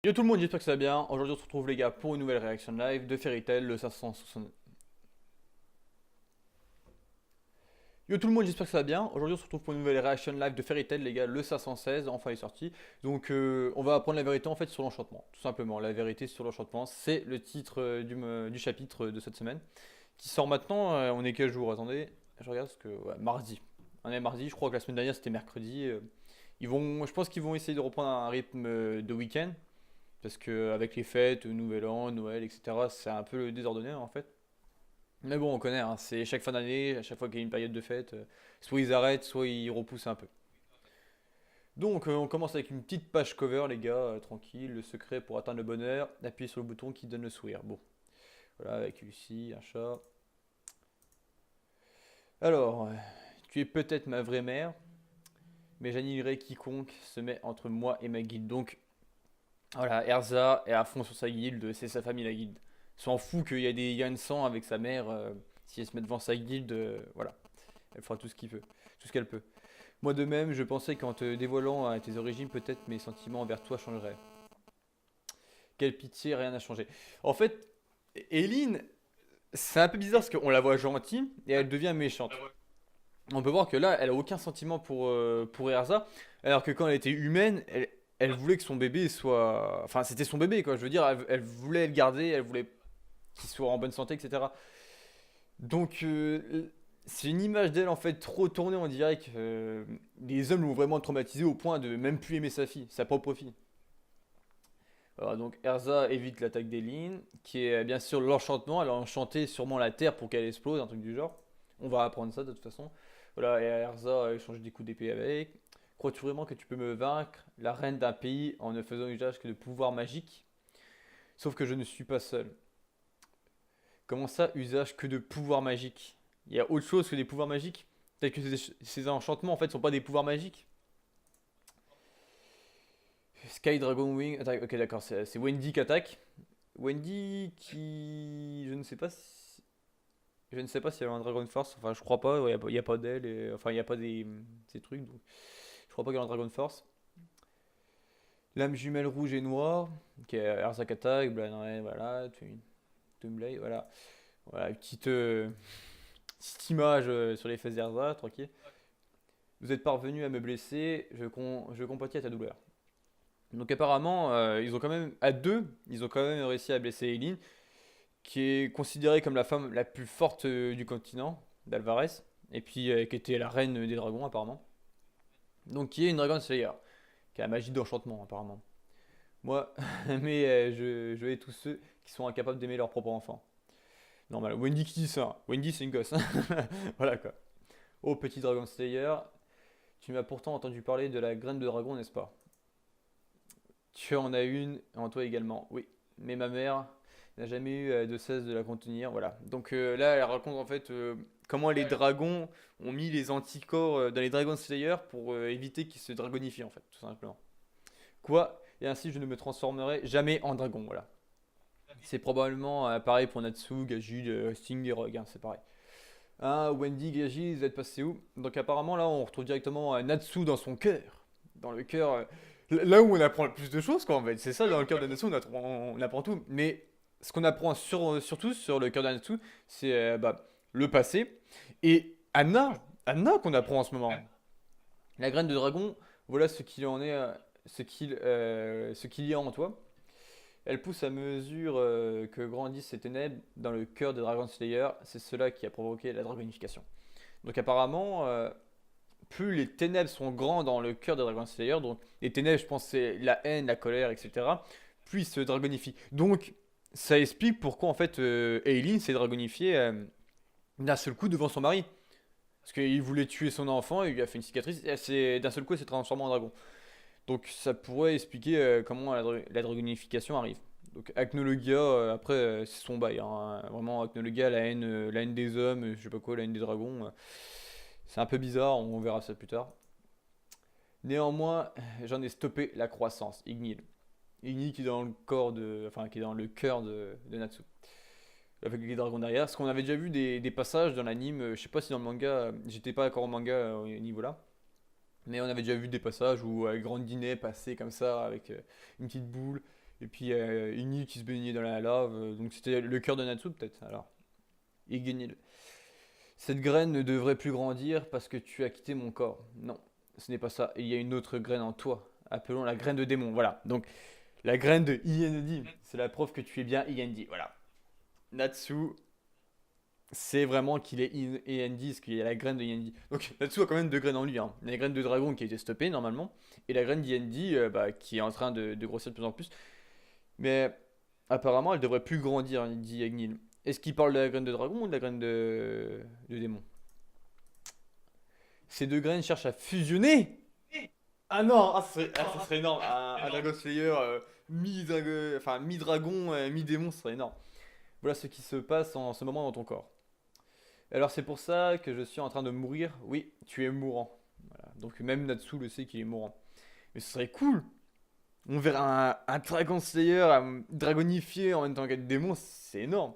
Yo tout le monde, j'espère que ça va bien. Aujourd'hui on se retrouve les gars pour une nouvelle réaction live de Fairy Tail, le 560. Yo tout le monde, j'espère que ça va bien. Aujourd'hui on se retrouve pour une nouvelle réaction live de Fairy Tail les gars, le 516, enfin il est sorti. Donc on va apprendre la vérité en fait sur l'enchantement, tout simplement. La vérité sur l'enchantement, c'est le titre du chapitre de cette semaine. Qui sort maintenant, on est quel jour? Attendez, je regarde ce que... Ouais, mardi. On est mardi, je crois que la semaine dernière c'était mercredi. Je pense qu'ils vont essayer de reprendre un rythme de week-end. Parce que avec les fêtes, Nouvel An, Noël, etc., c'est un peu désordonné en fait. Mais bon, on connaît, hein, c'est chaque fin d'année, à chaque fois qu'il y a une période de fête, soit ils arrêtent, soit ils repoussent un peu. Donc on commence avec une petite page cover, les gars, tranquille, le secret pour atteindre le bonheur, appuyez sur le bouton qui donne le sourire. Bon, voilà, avec Lucie, un chat. Alors, tu es peut-être ma vraie mère, mais j'annihilerai quiconque se met entre moi et ma guilde. Donc voilà, Erza est à fond sur sa guilde, c'est sa famille la guilde. S'en fout qu'il y a des Yann sang avec sa mère, si elle se met devant sa guilde, voilà. Elle fera tout ce qu'il peut, tout ce qu'elle peut. Moi de même, je pensais qu'en te dévoilant à tes origines, peut-être mes sentiments envers toi changeraient. Quelle pitié, rien n'a changé. En fait, Eileen, c'est un peu bizarre parce qu'on la voit gentille et elle devient méchante. On peut voir que là, elle a aucun sentiment pour Erza, alors que quand elle était humaine, elle voulait que son bébé soit... Enfin, c'était son bébé, quoi. Je veux dire, elle voulait le garder, elle voulait qu'il soit en bonne santé, etc. Donc, c'est une image d'elle, en fait, trop tournée, on dirait que les hommes l'ont vraiment traumatisée au point de même plus aimer sa fille, sa propre fille. Voilà, donc Erza évite l'attaque d'Eline, qui est bien sûr l'enchantement. Elle a enchanté sûrement la terre pour qu'elle explose, un truc du genre. On va apprendre ça de toute façon. Voilà, et Erza a échangé des coups d'épée avec. Crois-tu vraiment que tu peux me vaincre, la reine d'un pays, en ne faisant usage que de pouvoirs magiques? Sauf que je ne suis pas seul. Comment ça, usage que de pouvoirs magiques? Il y a autre chose que des pouvoirs magiques? Peut-être que ces enchantements en fait sont pas des pouvoirs magiques? Sky Dragon Wing, attaque. Ok, d'accord, c'est Wendy qui attaque. Wendy qui. Je ne sais pas si elle a un Dragon Force. Enfin, je crois pas. Il n'y a, pas d'elle. Enfin, il n'y a pas ces trucs. Donc, je crois pas qu'elle a un Dragon Force. Lame jumelle rouge et noire. Ok, Arzac attaque. Blanray, voilà. Toomblade, voilà. Voilà, une petite image sur les fesses d'Erza, tranquille. Vous êtes parvenu à me blesser. Je compatis à ta douleur. Donc, apparemment, ils ont quand même. À deux, ils ont quand même réussi à blesser Eileen, qui est considérée comme la femme la plus forte du continent, d'Alvarez, et puis qui était la reine des dragons apparemment. Donc qui est une Dragon Slayer, qui a la magie d'enchantement apparemment. Moi, mais je hais tous ceux qui sont incapables d'aimer leur propre enfant. Normal, Wendy qui dit ça, Wendy c'est une gosse. Voilà quoi. Oh petit Dragon Slayer, tu m'as pourtant entendu parler de la graine de dragon, n'est-ce pas? Tu en as une, en toi également, oui. Mais ma mère n'a jamais eu de cesse de la contenir, voilà. Donc là, elle raconte en fait comment les dragons ont mis les anticorps dans les Dragon Slayer pour éviter qu'ils se dragonifient en fait, tout simplement. Quoi? Et ainsi, je ne me transformerai jamais en dragon, voilà. C'est probablement pareil pour Natsu, Gaji, Sting et Rogue, hein, c'est pareil. Hein, Wendy, Gaji, vous êtes passés où? Donc apparemment là, on retrouve directement Natsu dans son cœur. Dans le cœur, là où on apprend le plus de choses, quoi, en fait. C'est ça, dans le cœur de Natsu, on apprend tout. Mais ce qu'on apprend surtout sur le cœur de Natsu, c'est le passé. Et Anna qu'on apprend en ce moment. La graine de dragon, voilà ce qu'il en est, ce qu'il y a en toi. Elle pousse à mesure que grandissent ces ténèbres dans le cœur de Dragon Slayer. C'est cela qui a provoqué la dragonification. Donc apparemment, plus les ténèbres sont grands dans le cœur de Dragon Slayer, donc les ténèbres, je pense, c'est la haine, la colère, etc., plus ils se dragonifient. Donc, ça explique pourquoi, en fait, Eileen s'est dragonifiée d'un seul coup devant son mari. Parce qu'il voulait tuer son enfant, il lui a fait une cicatrice, et d'un seul coup, elle s'est transformée en dragon. Donc, ça pourrait expliquer comment la dragonification arrive. Donc, Acnologia, après, c'est son bail, hein. Vraiment, Acnologia, la haine des hommes, je sais pas quoi, la haine des dragons. C'est un peu bizarre, on verra ça plus tard. Néanmoins, j'en ai stoppé la croissance. Ignil. Ignil qui est dans le corps de. Enfin, qui est dans le cœur de Natsu. Avec les dragons derrière. Parce qu'on avait déjà vu des passages dans l'anime. Je sais pas si dans le manga. J'étais pas encore au manga au niveau là. Mais on avait déjà vu des passages où Grandine passait comme ça avec une petite boule. Et puis Ignil qui se baignait dans la lave, donc c'était le cœur de Natsu peut-être. Alors, Ignil. Cette graine ne devrait plus grandir parce que tu as quitté mon corps. Non, ce n'est pas ça. Il y a une autre graine en toi. Appelons la graine de démon. Voilà. Donc, la graine de Iendi. C'est la preuve que tu es bien Iendi. Voilà. Natsu, c'est vraiment qu'il est Iendi, parce qu'il y a la graine de Iendi. Donc, Natsu a quand même deux graines en lui. Hein. La graine de dragon qui a été stoppée normalement. Et la graine d'Iendi qui est en train de grossir de plus en plus. Mais apparemment, elle devrait plus grandir, dit Agnil. Est-ce qu'il parle de la graine de dragon ou de la graine de démon? Ces deux graines cherchent à fusionner. Ah non, ça serait énorme. Un Dragon Slayer enfin, mi-dragon, mi-démon, ce serait énorme. Voilà ce qui se passe en ce moment dans ton corps. Alors c'est pour ça que je suis en train de mourir. Oui, tu es mourant. Voilà. Donc même Natsu le sait qu'il est mourant. Mais ce serait cool. On verrait un Dragon Slayer dragonifié en même temps qu'être démon, c'est énorme.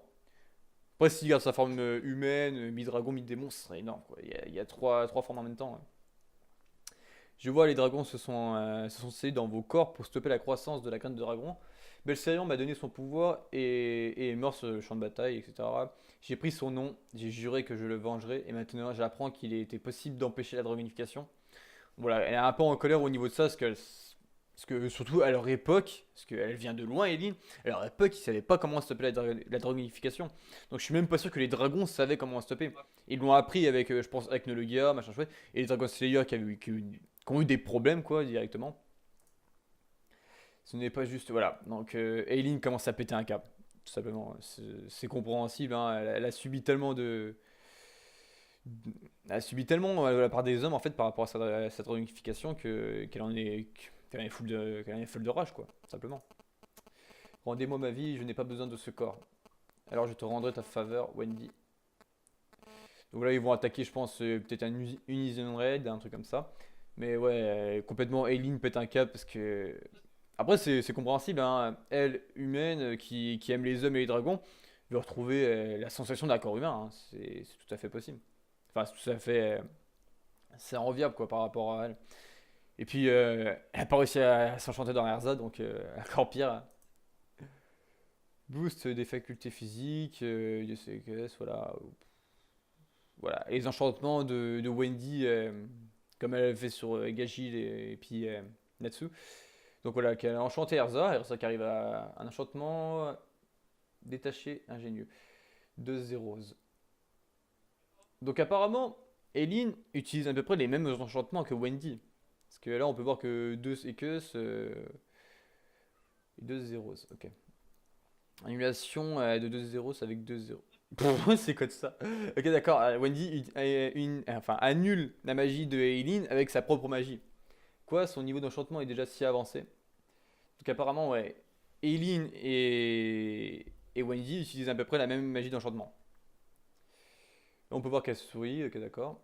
Après, s'il garde sa forme humaine, mi-dragon, mi-démon, ce serait énorme, quoi. Il y a trois formes en même temps, ouais. Je vois les dragons se sont scellés dans vos corps pour stopper la croissance de la graine de dragon. Belserion m'a donné son pouvoir et est mort sur le champ de bataille, etc. J'ai pris son nom, j'ai juré que je le vengerai et maintenant j'apprends qu'il était possible d'empêcher la dragonification. Voilà, elle est un peu en colère au niveau de ça parce que surtout à leur époque, parce qu'elle vient de loin, Eileen, à leur époque, ils savaient pas comment stopper la dragonification. Donc je suis même pas sûr que les dragons savaient comment stopper. Ils l'ont appris avec, je pense, avec Nologia, machin chouette, et les Dragon Slayer qui ont eu des problèmes, quoi, directement. Ce n'est pas juste, voilà. Donc Eileen commence à péter un câble, tout simplement. C'est compréhensible, hein. Elle a subi tellement elle a subi tellement de la part des hommes, en fait, par rapport à sa dragonification qu'elle en est folle de rage, quoi, tout simplement. Rendez-moi ma vie, je n'ai pas besoin de ce corps. Alors je te rendrai ta faveur, Wendy. Donc là, ils vont attaquer, je pense, peut-être un Unison Raid, un truc comme ça. Mais ouais, complètement, Aileen pète un cap parce que. Après, c'est compréhensible, hein. Elle, humaine, qui aime les hommes et les dragons, veut retrouver la sensation d'un corps humain, hein. C'est tout à fait possible. Enfin, c'est tout à fait. C'est enviable, quoi, par rapport à elle. Et puis, elle n'a pas réussi à s'enchanter dans Erza, donc encore pire. Boost des facultés physiques, de CQS, voilà. Voilà. Et les enchantements de Wendy, comme elle a fait sur Gagil et puis Natsu. Donc voilà, qu'elle a enchanté Erza. Erza qui arrive à un enchantement détaché, ingénieux. 2-0. Donc apparemment, Eileen utilise à peu près les mêmes enchantements que Wendy. Parce que là, on peut voir que 2 et que 2-0. Ok. Annulation de 2-0 avec 2-0. C'est quoi de ça? Ok, d'accord. Wendy enfin, annule la magie de Eileen avec sa propre magie. Quoi, son niveau d'enchantement est déjà si avancé. Donc apparemment, ouais. Eileen et Wendy utilisent à peu près la même magie d'enchantement. On peut voir qu'elle sourit, ok, d'accord.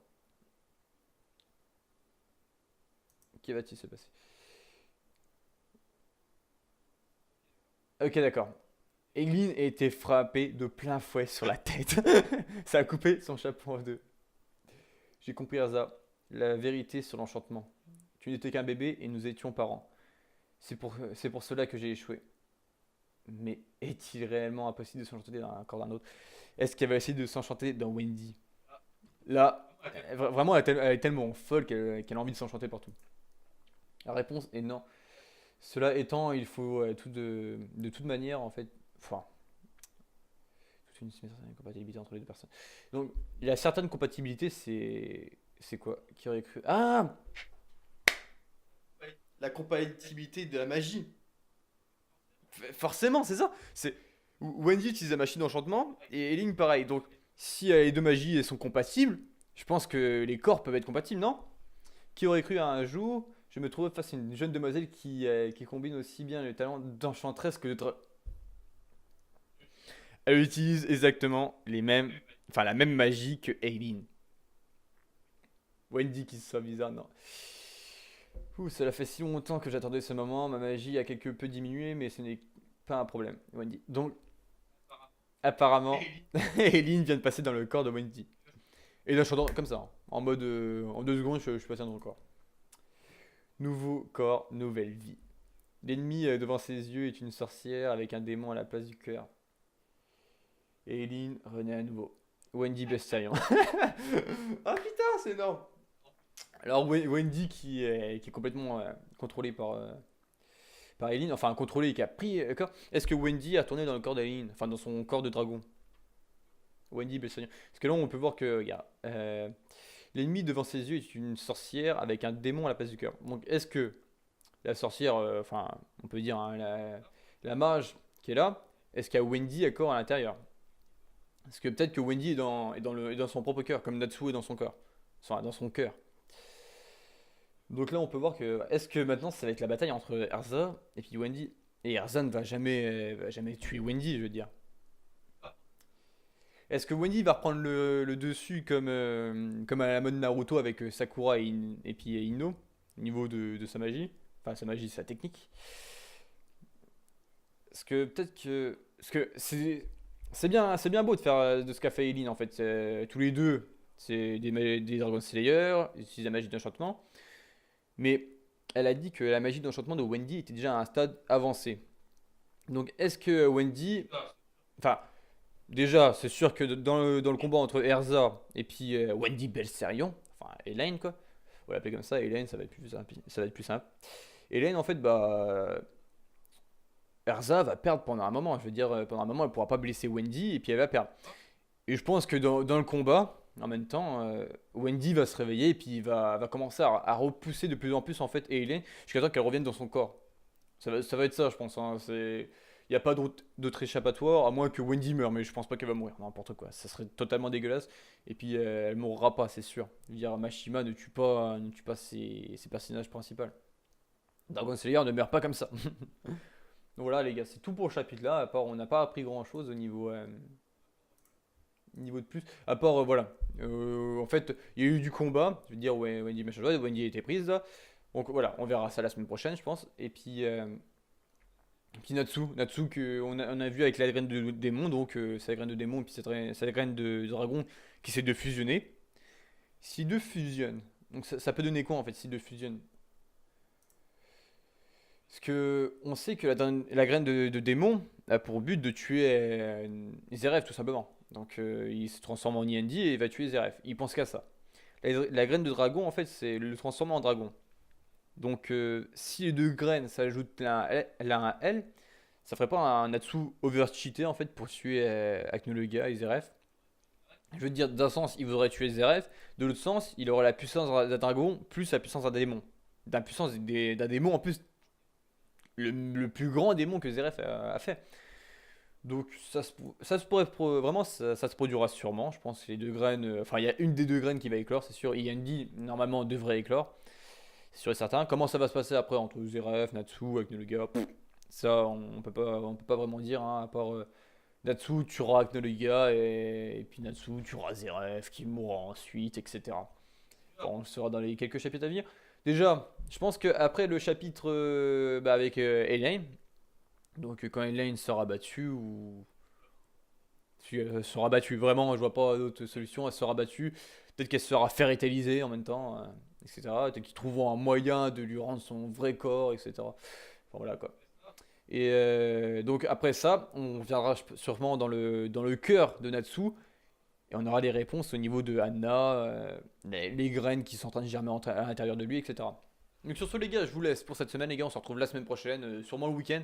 Qu'est va-t-il se passer? Ok, d'accord. Eileen a été frappée de plein fouet sur la tête. Ça a coupé son chapeau en deux. J'ai compris, Erza. La vérité sur l'enchantement. Tu n'étais qu'un bébé et nous étions parents. C'est pour cela que j'ai échoué. Mais est-il réellement impossible de s'enchanter dans un corps d'un autre? Est-ce qu'elle va essayer de s'enchanter dans Wendy? Là, vraiment, elle est tellement folle qu'elle a envie de s'enchanter partout. La réponse est non. Cela étant, il faut de toute manière, en fait, enfin, toute une certaine compatibilité entre les deux personnes. Donc, il y a certaines compatibilités, c'est quoi? Qui aurait cru? Ah! La compatibilité de la magie. Forcément, c'est ça. C'est Wendy utilise la machine d'enchantement et Eileen pareil. Donc, si les deux magies elles sont compatibles, je pense que les corps peuvent être compatibles, non? Qui aurait cru un jour je me trouve face à une jeune demoiselle qui combine aussi bien le talent d'enchanteresse que elle utilise exactement enfin la même magie que Aileen. Wendy qui se soit bizarre, non. Ouh, cela fait si longtemps que j'attendais ce moment, ma magie a quelque peu diminué, mais ce n'est pas un problème, Wendy. Donc, apparemment, Aileen vient de passer dans le corps de Wendy. Et là, je suis comme ça, hein, en mode, en 2 secondes, je suis passé dans le corps. Nouveau corps, nouvelle vie. L'ennemi devant ses yeux est une sorcière avec un démon à la place du cœur. Et Eileen renaît à nouveau. Wendy Bestarion. Ah putain, c'est énorme. Alors Wendy qui est complètement contrôlée par Eileen, enfin contrôlée et qui a pris corps. Est-ce que Wendy a tourné dans le corps d'Eileen, enfin dans son corps de dragon? Wendy Bestarion. Parce que là on peut voir que, regarde, l'ennemi devant ses yeux est une sorcière avec un démon à la place du cœur. Donc est-ce que la sorcière, enfin on peut dire hein, la mage qui est là, est-ce qu'il y a Wendy à corps à l'intérieur? Parce que peut-être que Wendy est dans son propre cœur, comme Natsu est dans son corps. Enfin, dans son cœur. Donc là, on peut voir que. Est-ce que maintenant, ça va être la bataille entre Erza et puis Wendy? Et Erza ne va jamais tuer Wendy, je veux dire. Est-ce que Wendy va reprendre le dessus comme à la mode Naruto avec Sakura et puis Ino, au niveau de sa magie? Enfin, sa magie, sa technique. Parce que peut-être que. Parce que c'est bien beau de faire de ce qu'a fait Eileen en fait. Tous les deux, c'est des Dragon Slayer, ils utilisent la magie d'enchantement. Mais elle a dit que la magie d'enchantement de Wendy était déjà à un stade avancé. Donc est-ce que Wendy. Enfin, déjà, c'est sûr que dans le combat entre Erza et puis Wendy Belserion, enfin Elaine quoi, on va l'appeler comme ça, Elaine, ça va être plus simple. Ça va être plus simple. Elaine, en fait, bah. Erza va perdre pendant un moment. Je veux dire, pendant un moment, elle pourra pas blesser Wendy et puis elle va perdre. Et je pense que dans le combat, en même temps, Wendy va se réveiller et puis va commencer à repousser de plus en plus en fait Eileen jusqu'à temps qu'elle revienne dans son corps. Ça va être ça, je pense. Hein. Il n'y a pas d'autre échappatoire, à moins que Wendy meure, mais je pense pas qu'elle va mourir. N'importe quoi, ça serait totalement dégueulasse. Et puis elle mourra pas, c'est sûr. Je veux dire, Mashima ne tue pas ses personnages principaux. Dragon Slayer ne meurt pas comme ça. Donc voilà les gars, c'est tout pour le chapitre là, à part on n'a pas appris grand chose au niveau de plus. À part voilà. En fait, il y a eu du combat, je veux dire ouais, Wendy machin, Wendy a été prise là. Donc voilà, on verra ça la semaine prochaine je pense. Et puis Natsu que on a vu avec la graine de démon, donc c'est la graine de démon et puis c'est la graine de dragon qui essaie de fusionner. Si deux fusionnent, donc ça peut donner quoi en fait si deux fusionnent? Parce que on sait que la graine de démon a pour but de tuer Zeref tout simplement. Donc il se transforme en Yendi et il va tuer Zeref. Il pense qu'à ça. La graine de dragon en fait c'est le transformer en dragon. Donc si les deux graines s'ajoutent l'un à elle, ça ferait pas un Natsu overcheaté en fait pour tuer Akno le gars et Zeref. Je veux dire d'un sens il voudrait tuer Zeref, de l'autre sens il aurait la puissance d'un dragon plus la puissance d'un démon. D'un démon en plus le plus grand démon que Zeref a fait. Donc ça se pourrait vraiment ça se produira sûrement. Je pense que les deux graines, enfin il y a une des deux graines qui va éclore, c'est sûr. Yendi normalement devrait éclore, c'est sûr et certain. Comment ça va se passer après entre Zeref, Natsu, Agnologa, ça on peut pas vraiment dire hein, à part Natsu tuera Agnologa et puis Natsu tuera Zeref qui mourra ensuite, etc. Bon, on le saura dans les quelques chapitres à venir. Déjà, je pense qu'après le chapitre bah, avec Elaine, donc quand Elaine sera battue, ou si elle sera battue, vraiment, je vois pas d'autre solution, elle sera battue, peut-être qu'elle sera ferrétalisée en même temps, etc. Peut-être qu'ils trouveront un moyen de lui rendre son vrai corps, etc. Enfin voilà quoi. Et donc après ça, on viendra sûrement dans le cœur de Natsu, et on aura les réponses au niveau de Anna, les graines qui sont en train de germer à l'intérieur de lui, etc. Donc sur ce les gars, je vous laisse pour cette semaine les gars, on se retrouve la semaine prochaine, sûrement le week-end.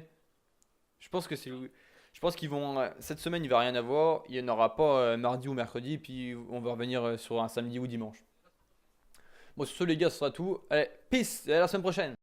Je pense que c'est je pense qu'ils vont cette semaine il va rien avoir, il n'y en aura pas mardi ou mercredi, puis on va revenir sur un samedi ou dimanche. Bon sur ce les gars, ce sera tout. Allez, peace, et à la semaine prochaine.